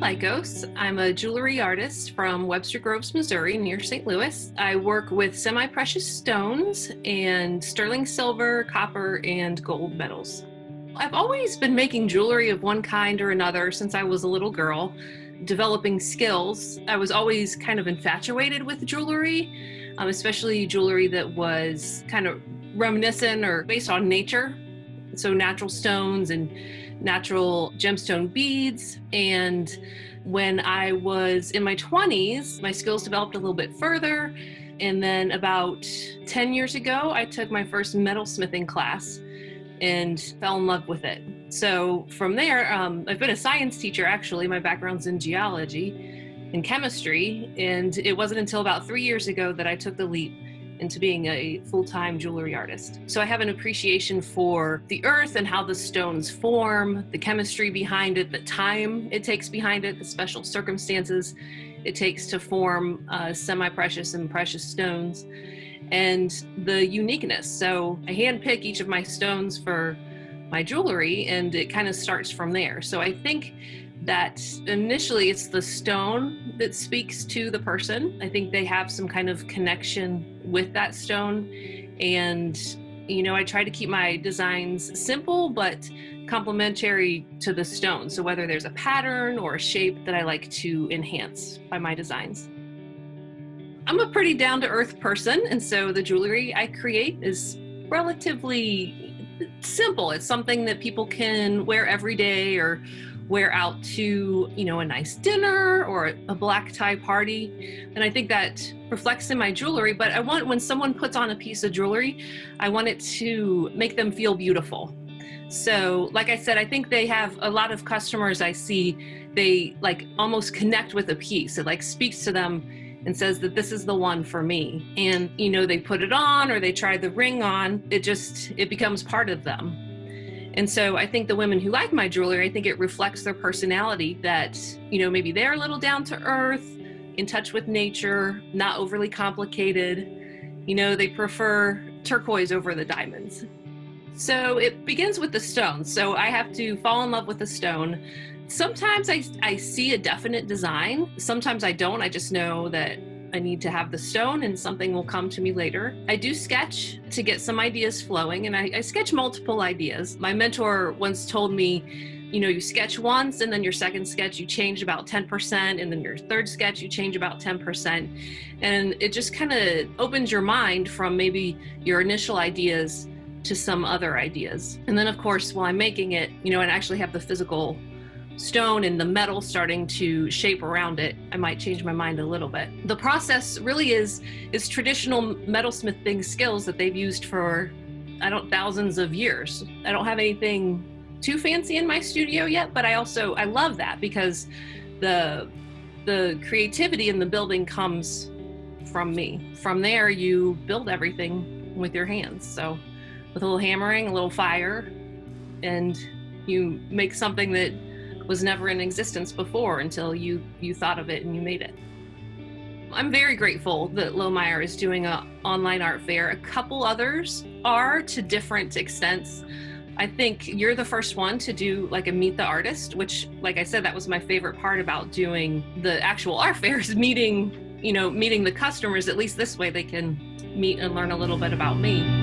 Likos. I'm a jewelry artist from Webster Groves, Missouri, near St. Louis. I work with semi-precious stones and sterling silver, copper, and gold metals. I've always been making jewelry of one kind or another since I was a little girl, developing skills. I was always kind of infatuated with jewelry, especially jewelry that was kind of reminiscent or based on nature. So natural stones and natural gemstone beads. And when I was in my 20s, my skills developed a little bit further. And then about 10 years ago, I took my first metalsmithing class and fell in love with it. So from there, I've been a science teacher, actually. My background's in geology and chemistry. And it wasn't until about 3 years ago that I took the leap into being a full-time jewelry artist. So I have an appreciation for the earth and how the stones form, the chemistry behind it, the time it takes behind it, the special circumstances it takes to form semi-precious and precious stones, and the uniqueness. So I handpick each of my stones for my jewelry, and it kind of starts from there. So I think that initially it's the stone that speaks to the person. I think they have some kind of connection with that stone. And, you know, I try to keep my designs simple, but complementary to the stone. So whether there's a pattern or a shape that I like to enhance by my designs. I'm a pretty down-to-earth person, and so the jewelry I create is relatively simple. It's something that people can wear every day or wear out to, you know, a nice dinner or a black tie party. And I think that reflects in my jewelry, but I want, when someone puts on a piece of jewelry, I want it to make them feel beautiful. So like I said, I think they have a lot of customers I see, they like almost connect with a piece. It like speaks to them and says that this is the one for me. And, you know, they put it on or they try the ring on, it becomes part of them. And so I think the women who like my jewelry, I think it reflects their personality that, you know, maybe they're a little down to earth, in touch with nature, not overly complicated. You know, they prefer turquoise over the diamonds. So it begins with the stone. So I have to fall in love with the stone. Sometimes I see a definite design. Sometimes I don't. I just know that I need to have the stone and something will come to me later. I do sketch to get some ideas flowing, and I sketch multiple ideas. My mentor once told me, you know, you sketch once and then your second sketch you change about 10%, and then your third sketch you change about 10%. And it just kind of opens your mind from maybe your initial ideas to some other ideas. And then of course, while I'm making it, you know, and actually have the physical stone and the metal starting to shape around it, I might change my mind a little bit. The process really is traditional metalsmithing skills that they've used for, thousands of years. I don't have anything too fancy in my studio yet, but I love that because the creativity in the building comes from me. From there, you build everything with your hands. So with a little hammering, a little fire, and you make something that was never in existence before until you thought of it and you made it. I'm very grateful that Lohmeyer is doing an online art fair. A couple others are, to different extents. I think you're the first one to do like a meet the artist, which, like I said, that was my favorite part about doing the actual art fair, is meeting the customers. At least this way they can meet and learn a little bit about me.